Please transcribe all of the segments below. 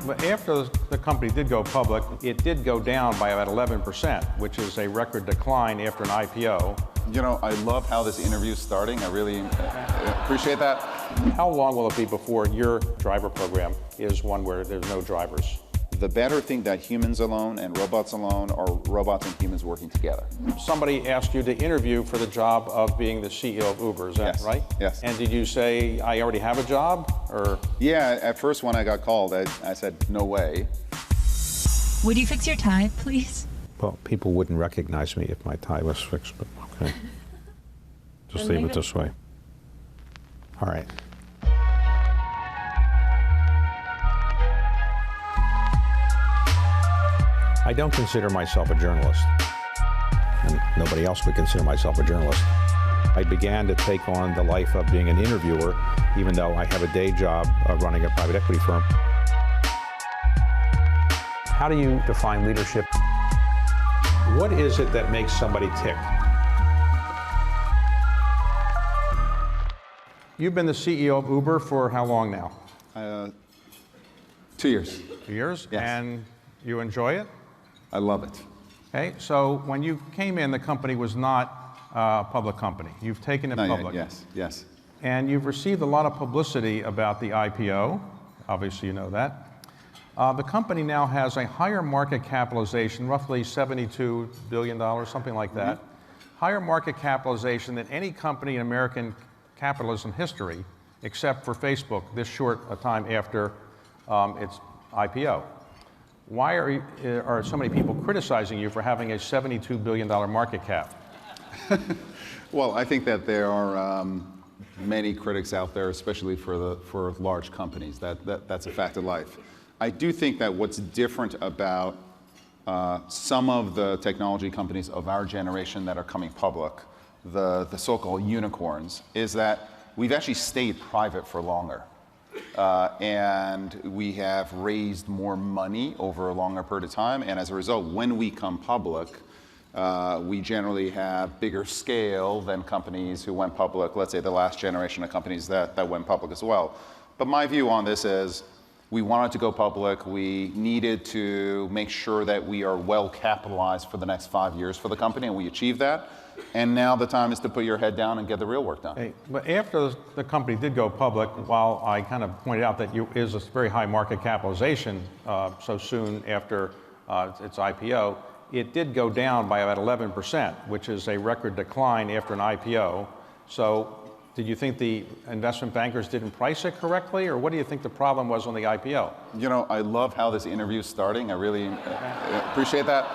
But after the company did go public, it did go down by about 11%, which is a record decline after an IPO. You know, I love how this interview is starting. I really appreciate that. How long will it be before your driver program is one where there's no drivers? The better thing that humans alone and robots alone are robots and humans working together. Somebody asked you to interview for the job of being the CEO of Uber, is that Yes. right? Yes. And did you say, I already have a job, or? Yeah, at first when I got called, I said, no way. Would you fix your tie, please? Well, people wouldn't recognize me if my tie was fixed, but okay. Just leave it this way. All right. I don't consider myself a journalist, and nobody else would consider myself a journalist. I began to take on the life of being an interviewer, even though I have a day job of running a private equity firm. How do you define leadership? What is it that makes somebody tick? You've been the CEO of Uber for how long now? 2 years. 2 years? Yes. And you enjoy it? I love it. Okay, so when you came in, the company was not a public company. You've taken it Not yet, public. yes. And you've received a lot of publicity about the IPO. Obviously, you know that. The company now has a higher market capitalization, roughly $72 billion, something like that. Higher market capitalization than any company in American capitalism history, except for Facebook, this short a time after its IPO. Why are so many people criticizing you for having a $72 billion market cap? Well, I think that there are many critics out there, especially for large companies. That's a fact of life. I do think that what's different about some of the technology companies of our generation that are coming public, the so-called unicorns, is that we've actually stayed private for longer. And we have raised more money over a longer period of time. And as a result, when we come public, we generally have bigger scale than companies who went public, let's say the last generation of companies that went public as well. But my view on this is we wanted to go public. We needed to make sure that we are well capitalized for the next 5 years for the company, and we achieved that. And now the time is to put your head down and get the real work done. Hey, but after the company did go public, while I kind of pointed out that you is a very high market capitalization so soon after its IPO, it did go down by about 11%, which is a record decline after an IPO. So did you think the investment bankers didn't price it correctly, or what do you think the problem was on the IPO? You know, I love how this interview is starting. I really appreciate that.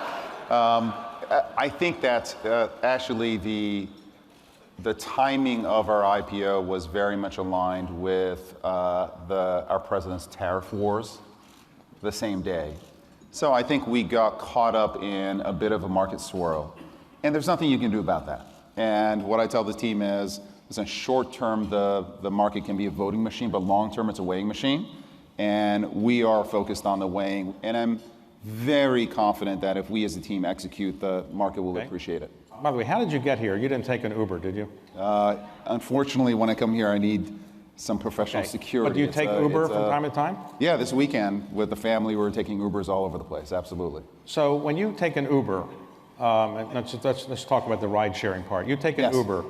I think that actually the timing of our IPO was very much aligned with our president's tariff wars the same day. So I think we got caught up in a bit of a market swirl, and there's nothing you can do about that. And what I tell the team is, listen, short term the market can be a voting machine, but long term it's a weighing machine, and we are focused on the weighing. And I'm very confident that if we as a team execute, the market will appreciate it. By the way, how did you get here? You didn't take an Uber, did you? Unfortunately, when I come here, I need some professional security. But do you take Uber from time to time? Yeah, this weekend with the family, we're taking Ubers all over the place, absolutely. So when you take an Uber, and let's talk about the ride-sharing part. You take an Uber,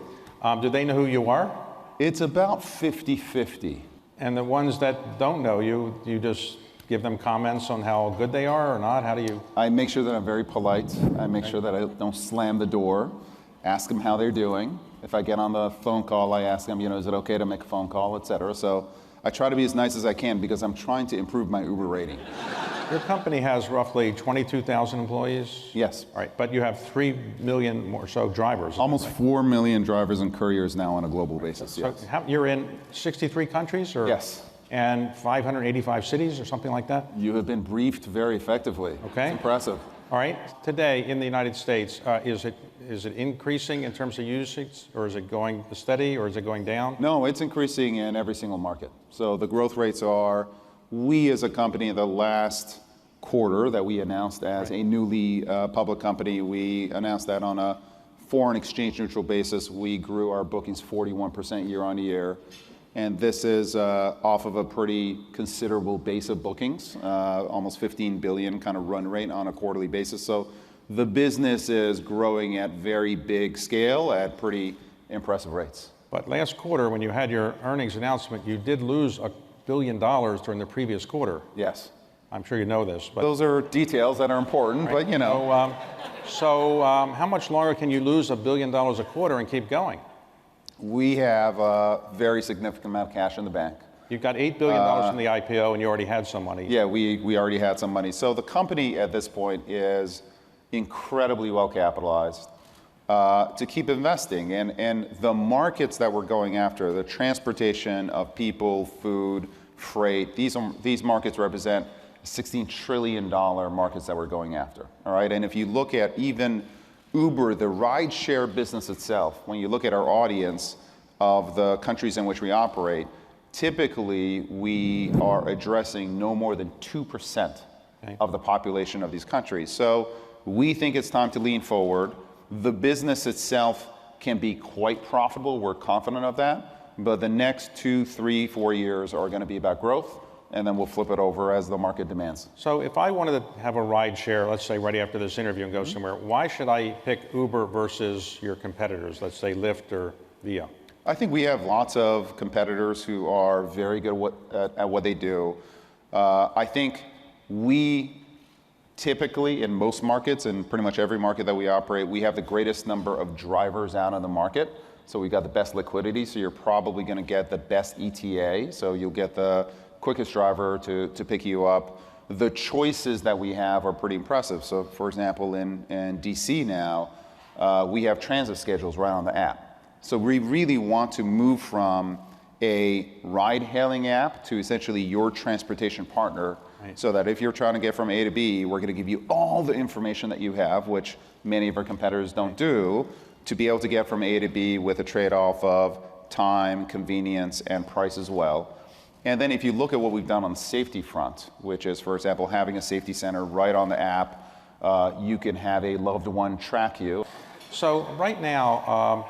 do they know who you are? It's about 50-50. And the ones that don't know you, you just give them comments on how good they are or not? How do you? I make sure that I'm very polite. I make sure that I don't slam the door. Ask them how they're doing. If I get on the phone call, I ask them, you know, is it okay to make a phone call, et cetera. So I try to be as nice as I can because I'm trying to improve my Uber rating. Your company has roughly 22,000 employees? Yes. All right, but you have 3 million or so drivers. Almost 4 million drivers and couriers now on a global basis, yes. So you're in 63 countries? Or? Yes. And 585 cities or something like that? You have been briefed very effectively. Okay. It's impressive. All right. Today in the United States, is it increasing in terms of usage, or is it going steady, or is it going down? No, it's increasing in every single market. So the growth rates are, we as a company, the last quarter that we announced as a newly public company, we announced that on a foreign exchange neutral basis, we grew our bookings 41% year on year. And this is off of a pretty considerable base of bookings, almost 15 billion kind of run rate on a quarterly basis. So the business is growing at very big scale at pretty impressive rates. But last quarter, when you had your earnings announcement, you did lose $1 billion during the previous quarter. Yes. I'm sure you know this. But those are details that are important, right. But you know. How much longer can you lose $1 billion a quarter and keep going? We have a very significant amount of cash in the bank. You've got $8 billion from the IPO and you already had some money. Yeah, we already had some money. So the company at this point is incredibly well capitalized to keep investing. And the markets that we're going after, the transportation of people, food, freight, these markets represent $16 trillion markets that we're going after. All right, and if you look at even Uber, the rideshare business itself, when you look at our audience of the countries in which we operate, typically we are addressing no more than 2% of the population of these countries. So we think it's time to lean forward. The business itself can be quite profitable. We're confident of that. But the next 2, 3, 4 years are going to be about growth, and then we'll flip it over as the market demands. So if I wanted to have a ride share, let's say right after this interview and go somewhere, why should I pick Uber versus your competitors, let's say Lyft or Via? I think we have lots of competitors who are very good at what they do. I think we typically, in most markets, and pretty much every market that we operate, we have the greatest number of drivers out on the market. So we've got the best liquidity, so you're probably going to get the best ETA. So you'll get the quickest driver to pick you up. The choices that we have are pretty impressive. So for example, in DC now, we have transit schedules right on the app. So we really want to move from a ride-hailing app to essentially your transportation partner, right, so that if you're trying to get from A to B, we're going to give you all the information that you have, which many of our competitors don't do, to be able to get from A to B with a trade-off of time, convenience, and price as well. And then if you look at what we've done on the safety front, which is, for example, having a safety center right on the app, you can have a loved one track you. So right now,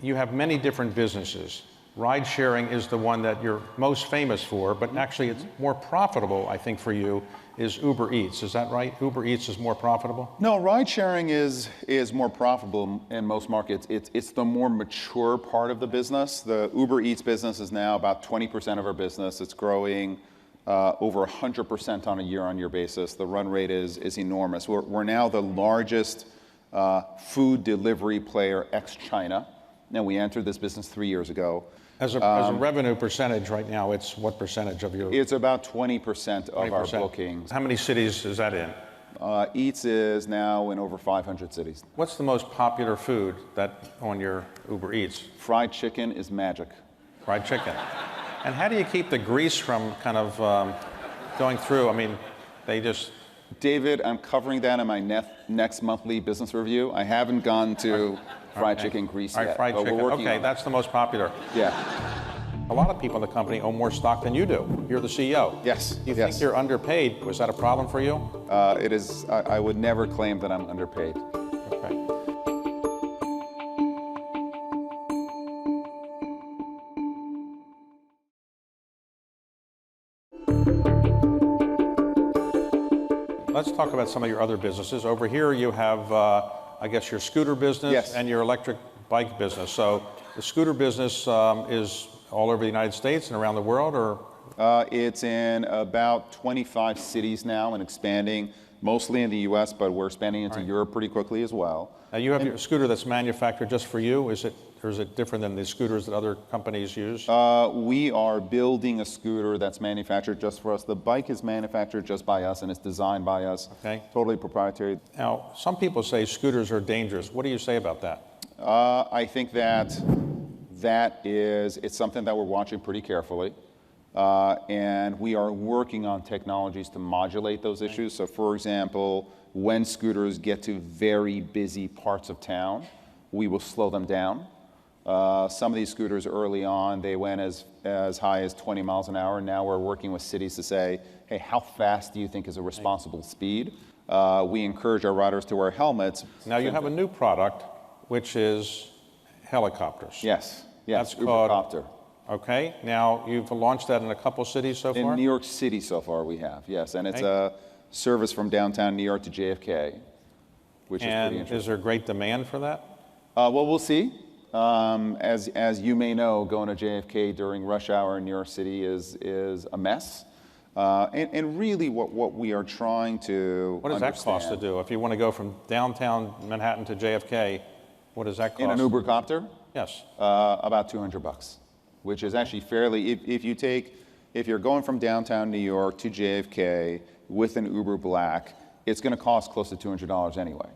you have many different businesses. Ride sharing is the one that you're most famous for, but actually it's more profitable, I think, for you, is Uber Eats. Is that right? Uber Eats is more profitable? No, ride sharing is more profitable in most markets. It's the more mature part of the business. The Uber Eats business is now about 20% of our business. It's growing over 100% on a year-on-year basis. The run rate is enormous. We're now the largest food delivery player ex-China. Now, we entered this business 3 years ago. As a revenue percentage right now, it's what percentage of your? It's about 20% of our bookings. How many cities is that in? Eats is now in over 500 cities. What's the most popular food that on your Uber Eats? Fried chicken is magic. Fried chicken. And how do you keep the grease from kind of going through? I mean, they just... David, I'm covering that in my next monthly business review. I haven't gone to fried chicken grease yet. Fried chicken. Okay, that's the most popular. Yeah. A lot of people in the company own more stock than you do. You're the CEO. Yes. Do you think you're underpaid? Was that a problem for you? It is. I would never claim that I'm underpaid. Okay. Let's talk about some of your other businesses. Over here you have, I guess, your scooter business, yes, and your electric bike business. So the scooter business is all over the United States and around the world, or? It's in about 25 cities now and expanding, mostly in the US, but we're expanding into Europe pretty quickly as well. Now you have your scooter that's manufactured just for you, or is it different than the scooters that other companies use? We are building a scooter that's manufactured just for us. The bike is manufactured just by us and it's designed by us. Okay. Totally proprietary. Now, some people say scooters are dangerous. What do you say about that? I think that it's something that we're watching pretty carefully. And we are working on technologies to modulate those issues. So for example, when scooters get to very busy parts of town, we will slow them down. Some of these scooters early on, they went as high as 20 miles an hour. Now we're working with cities to say, hey, how fast do you think is a responsible speed? We encourage our riders to wear helmets. Now you have a new product, which is helicopters. Yes, That's Ubercopter. Okay, now you've launched that in a couple cities so far? In New York City so far we have, yes. And it's Okay. a service from downtown New York to JFK, which is pretty And interesting. is there great demand for that? Well, we'll see. As you may know, going to JFK during rush hour in New York City is a mess. And really what we are trying to What does that cost to understand- do? If you want to go from downtown Manhattan to JFK, what does that cost? In an Uber copter? Yes. About $200, which is actually fairly, if you're going from downtown New York to JFK with an Uber Black, it's going to cost close to $200 anyway.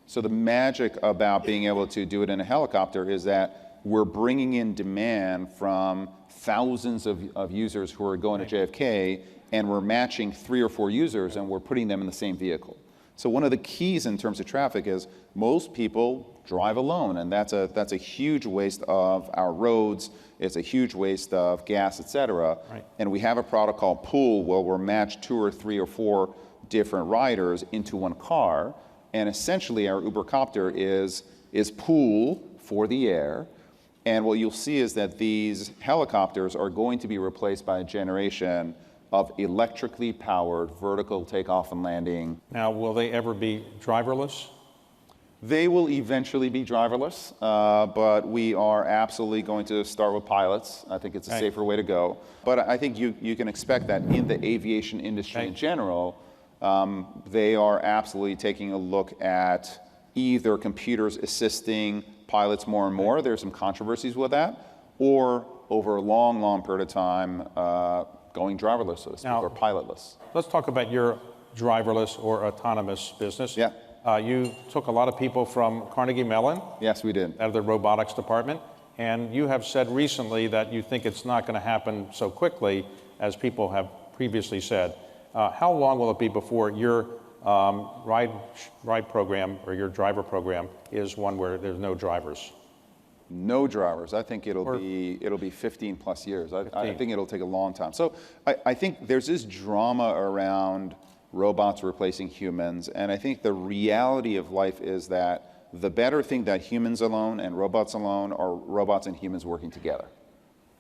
So the magic about being able to do it in a helicopter is that we're bringing in demand from thousands of users who are going to JFK, and we're matching 3 or 4 users and we're putting them in the same vehicle. So one of the keys in terms of traffic is most people drive alone, and that's a huge waste of our roads. It's a huge waste of gas, et cetera. Right. And we have a product called Pool where we're matched 2 or 3 or 4 different riders into one car. And essentially our Uber copter is Pool for the air. And what you'll see is that these helicopters are going to be replaced by a generation of electrically powered vertical takeoff and landing. Now, will they ever be driverless? They will eventually be driverless, but we are absolutely going to start with pilots. I think it's a Okay. safer way to go. But I think you can expect that in the aviation industry Okay. in general, they are absolutely taking a look at either computers assisting pilots more and more. There's some controversies with that, or over a long, long period of time, going driverless, so to speak, Now- or pilotless. Let's talk about your driverless or autonomous business. Yeah. You took a lot of people from Carnegie Mellon Yes, we did. out of the robotics department, and you have said recently that you think it's not going to happen so quickly as people have previously said. How long will it be before your ride program or your driver program is one where there's no drivers? No drivers. I think it'll be 15 plus years. I 15. think it'll take a long time. So I think there's this drama around robots replacing humans, and I think the reality of life is that the better thing that humans alone and robots alone are robots and humans working together.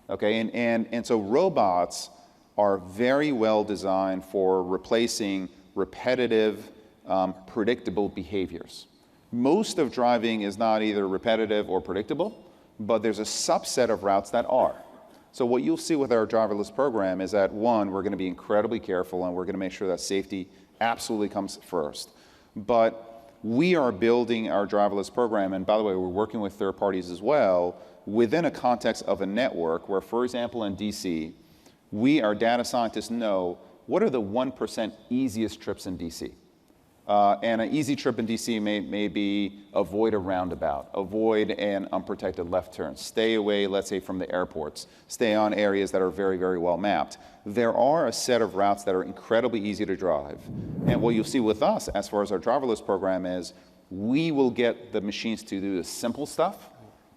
Okay, and so robots are very well designed for replacing repetitive, predictable behaviors. Most of driving is not either repetitive or predictable, but there's a subset of routes that are. So what you'll see with our driverless program is that, one, we're going to be incredibly careful and we're going to make sure that safety absolutely comes first. But we are building our driverless program, and by the way, we're working with third parties as well, within a context of a network where, for example, in DC, our data scientists know what are the 1% easiest trips in DC. And an easy trip in DC may be avoid a roundabout, avoid an unprotected left turn, stay away, let's say, from the airports, stay on areas that are very, very well mapped. There are a set of routes that are incredibly easy to drive. And what you'll see with us, as far as our driverless program is, we will get the machines to do the simple stuff,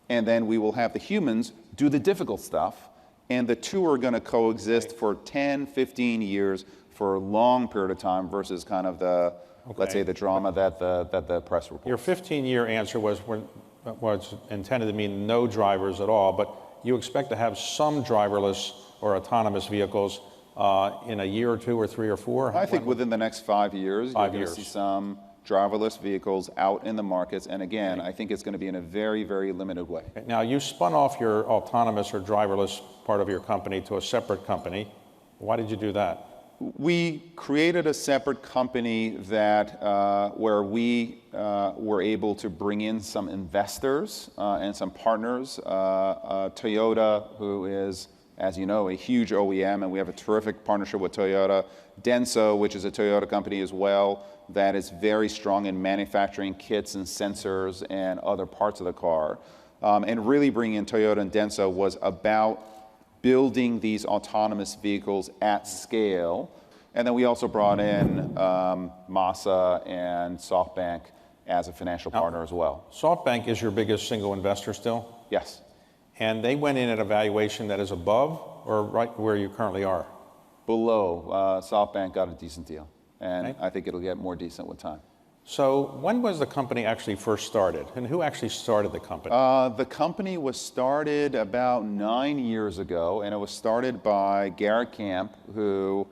and then we will have the humans do the difficult stuff, and the two are going to coexist for 10, 15 years for a long period of time versus kind of the, let's say, the drama that the press reports. Your 15-year answer was intended to mean no drivers at all, but you expect to have some driverless or autonomous vehicles in a year or 2 or 3 or 4? I think within the next 5 years, you're 5 going to years. see some driverless vehicles out in the markets. And again, I think it's going to be in a very, very limited way. Now, you spun off your autonomous or driverless part of your company to a separate company. Why did you do that? We created a separate company that where we were able to bring in some investors and some partners. Toyota, who is, as you know, a huge OEM, and we have a terrific partnership with Toyota. Denso, which is a Toyota company as well, that is very strong in manufacturing kits and sensors and other parts of the car. And really bringing in Toyota and Denso was about building these autonomous vehicles at scale. And then we also brought in Masa and SoftBank as a financial partner as well. SoftBank is your biggest single investor still? Yes. And they went in at a valuation that is above or right where you currently are? Below, SoftBank got a decent deal. And Okay. I think it'll get more decent with time. So when was the company actually first started, and who actually started the company? The company was started about 9 years ago, and it was started by Garrett Camp, who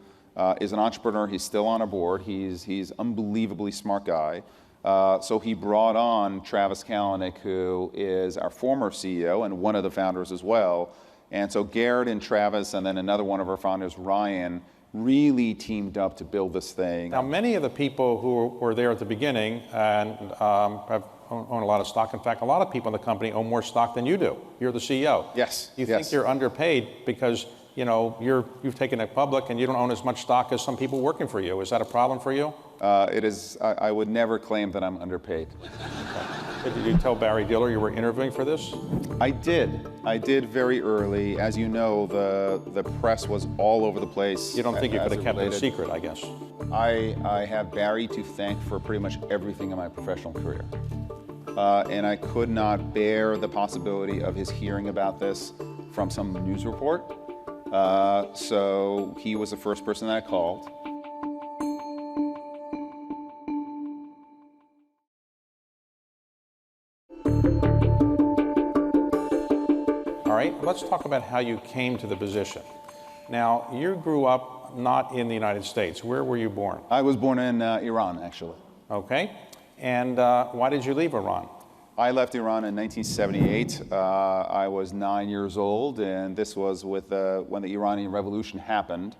is an entrepreneur. He's still on our board. He's unbelievably smart guy. So he brought on Travis Kalanick, who is our former CEO and one of the founders as well. And so Garrett and Travis, and then another one of our founders, Ryan, really teamed up to build this thing. Now, many of the people who were there at the beginning and have own a lot of stock. In fact, a lot of people in the company own more stock than you do. You're the CEO. Yes. You think you're underpaid because you've taken it public and you don't own as much stock as some people working for you. Is that a problem for you? It is. I would never claim that I'm underpaid. Did you tell Barry Diller you were interviewing for this? I did. I did very early. As you know, the press was all over the place. You don't think you could have kept it a secret, I guess. I have Barry to thank for pretty much everything in my professional career. And I could not bear the possibility of his hearing about this from some news report. So he was the first person that I called. All right, let's talk about how you came to the position. Now, you grew up not in the United States. Where were you born? I was born in Iran, actually. Okay, and why did you leave Iran? I left Iran in 1978. I was 9 years old, and this was with when the Iranian Revolution happened.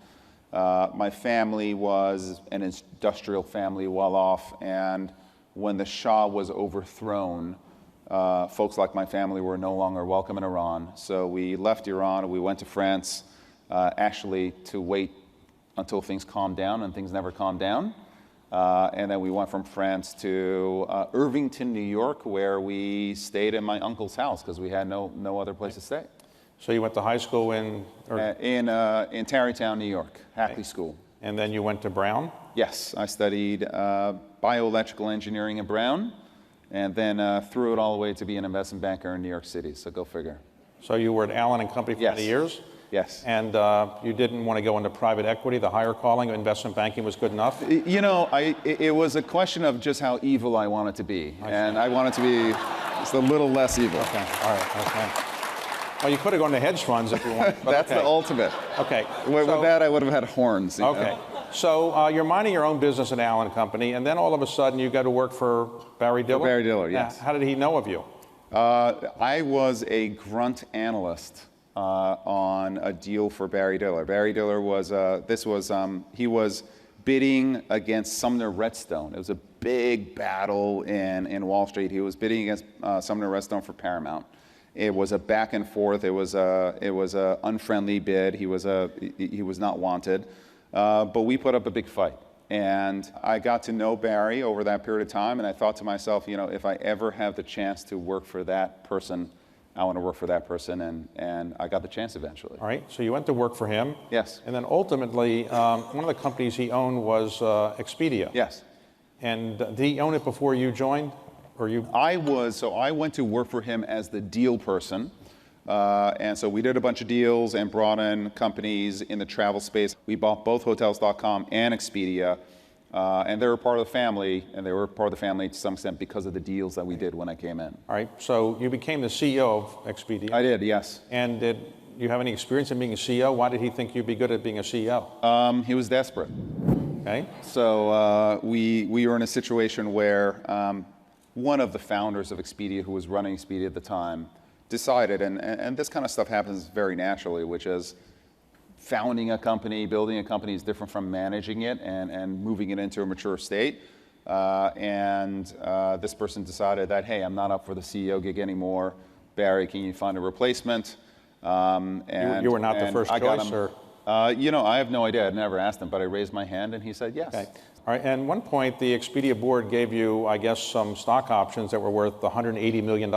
My family was an industrial family, well off, and when the Shah was overthrown, folks like my family were no longer welcome in Iran. So we left Iran, we went to France, actually to wait until things calmed down, and things never calmed down. And then we went from France to Irvington, New York, where we stayed in my uncle's house because we had no other place to stay. So you went to high school in Tarrytown, New York, Hackley School. And then you went to Brown? Yes, I studied bioelectrical engineering at Brown, and then threw it all the way to be an investment banker in New York City. So go figure. So you were at Allen and Company for many years? Yes. And you didn't want to go into private equity? The higher calling of investment banking was good enough? You know, it was a question of just how evil I wanted to be. And I wanted to be just a little less evil. Okay, all right, okay. Well, you could have gone to hedge funds if you wanted. But That's the ultimate. Okay. With that, I would have had horns. Okay. Know? So you're minding your own business at Allen Company, and then all of a sudden you go to work for Barry Diller? For Barry Diller, yes. How did he know of you? I was a grunt analyst on a deal for Barry Diller. Barry Diller was, he was bidding against Sumner Redstone. It was a big battle in Wall Street. He was bidding against Sumner Redstone for Paramount. It was a back and forth. It was a unfriendly bid. He was not wanted, but we put up a big fight. And I got to know Barry over that period of time, and I thought to myself, you know, if I ever have the chance to work for that person, I want to work for that person, and I got the chance eventually. All right, so you went to work for him. Yes. And then ultimately, one of the companies he owned was Expedia. Yes. And did he own it before you joined? Or you? I went to work for him as the deal person. And so we did a bunch of deals and brought in companies in the travel space. We bought both Hotels.com and Expedia. And they were part of the family, and they were part of the family to some extent because of the deals that we did when I came in. All right, so you became the CEO of Expedia. I did, yes. And did you have any experience in being a CEO? Why did he think you'd be good at being a CEO? He was desperate. Okay. So we were in a situation where one of the founders of Expedia, who was running Expedia at the time, decided, and this kind of stuff happens very naturally, which is founding a company, building a company is different from managing it and moving it into a mature state. This person decided that, hey, I'm not up for the CEO gig anymore. Barry, can you find a replacement? You were not the first choice, or? You know, I have no idea. I'd never asked him, but I raised my hand and he said yes. Okay. All right, and at one point, the Expedia board gave you, I guess, some stock options that were worth $180 million.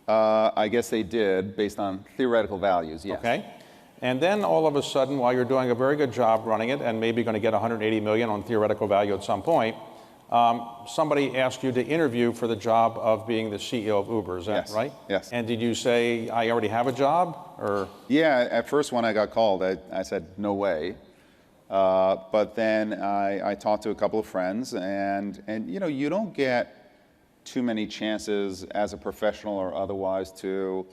I guess they did, based on theoretical values, yes. Okay. And then all of a sudden, while you're doing a very good job running it and maybe going to get $180 million on theoretical value at some point, somebody asked you to interview for the job of being the CEO of Uber. Is that right? Yes. And did you say, I already have a job? Or? Yeah, at first when I got called, I said, no way. But then I talked to a couple of friends, and you don't get too many chances as a professional or otherwise to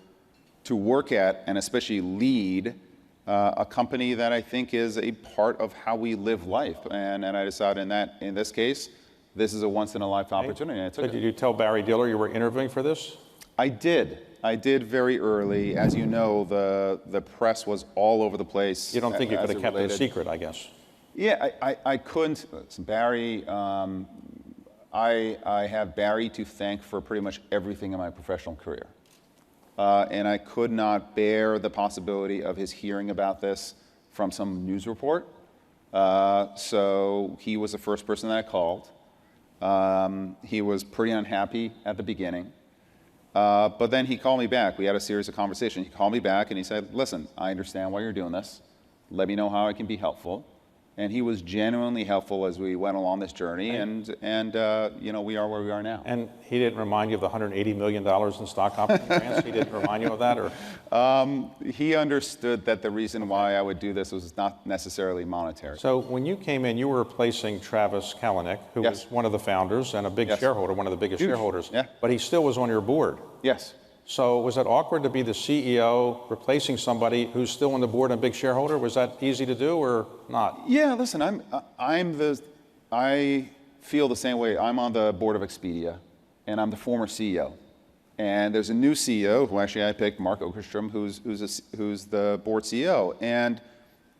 work at and especially lead a company that I think is a part of how we live life. And I decided in this case, this is a once in a lifetime opportunity. And I took it. Did you tell Barry Diller you were interviewing for this? I did. I did very early. As you know, the press was all over the place. You don't think you could have kept it a secret, I guess? Yeah, I couldn't. Listen, Barry, I have Barry to thank for pretty much everything in my professional career. And I could not bear the possibility of his hearing about this from some news report. So he was the first person that I called. He was pretty unhappy at the beginning. But then he called me back. We had a series of conversations. He called me back and he said, listen, I understand why you're doing this. Let me know how I can be helpful. And he was genuinely helpful as we went along this journey, and we are where we are now. And he didn't remind you of the $180 million in stock option grants? He didn't remind you of that, or? He understood that the reason why I would do this was not necessarily monetary. So when you came in, you were replacing Travis Kalanick, who Yes. was one of the founders and a big Yes. shareholder, one of the biggest Huge. shareholders. Yeah. But he still was on your board. Yes. So was it awkward to be the CEO replacing somebody who's still on the board and a big shareholder? Was that easy to do or not? Yeah, listen, I feel the same way. I'm on the board of Expedia, and I'm the former CEO. And there's a new CEO who actually I picked, Mark Okerstrom, who's the board CEO. And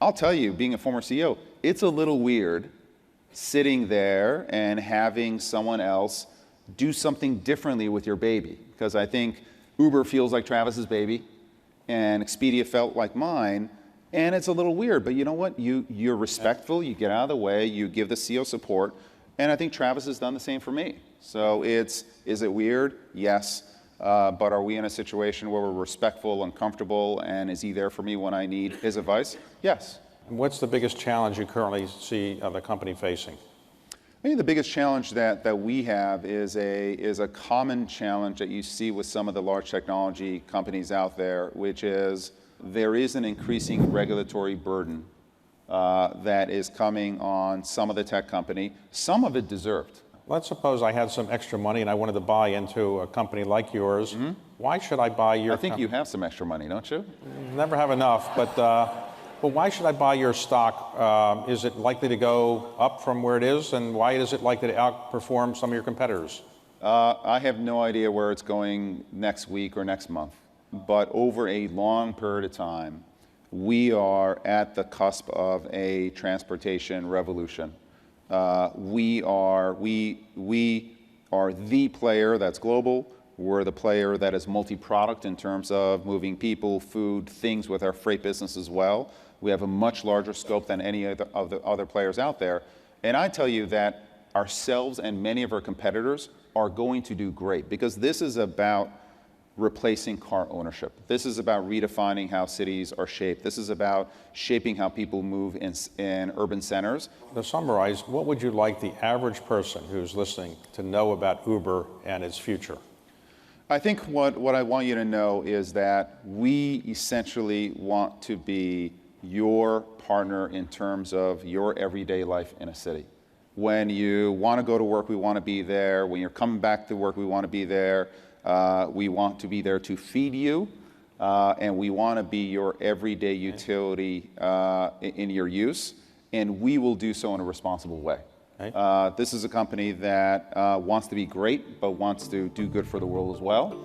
I'll tell you, being a former CEO, it's a little weird sitting there and having someone else do something differently with your baby. Because I think Uber feels like Travis's baby, and Expedia felt like mine, and it's a little weird. But you know what? You're respectful. You get out of the way. You give the CEO support, and I think Travis has done the same for me. So is it weird? Yes. But are we in a situation where we're respectful and comfortable, and is he there for me when I need his advice? Yes. And what's the biggest challenge you currently see the company facing? I think the biggest challenge that we have is a common challenge that you see with some of the large technology companies out there, which is there is an increasing regulatory burden that is coming on some of the tech company, some of it deserved. Let's suppose I had some extra money and I wanted to buy into a company like yours. Mm-hmm. Why should I buy your I think you have some extra money, don't you? Never have enough, but why should I buy your stock? Is it likely to go up from where it is, and why is it likely to outperform some of your competitors? I have no idea where it's going next week or next month, but over a long period of time, we are at the cusp of a transportation revolution. We are the player that's global. We're the player that is multi-product in terms of moving people, food, things with our freight business as well. We have a much larger scope than any of the other players out there. And I tell you that ourselves and many of our competitors are going to do great, because this is about replacing car ownership. This is about redefining how cities are shaped. This is about shaping how people move in urban centers. To summarize, what would you like the average person who's listening to know about Uber and its future? I think what I want you to know is that we essentially want to be your partner in terms of your everyday life in a city. When you want to go to work, we want to be there. When you're coming back to work, we want to be there. We want to be there to feed you, and we want to be your everyday utility in your use, and we will do so in a responsible way. This is a company that wants to be great, but wants to do good for the world as well,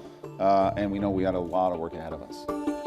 and we know we got a lot of work ahead of us.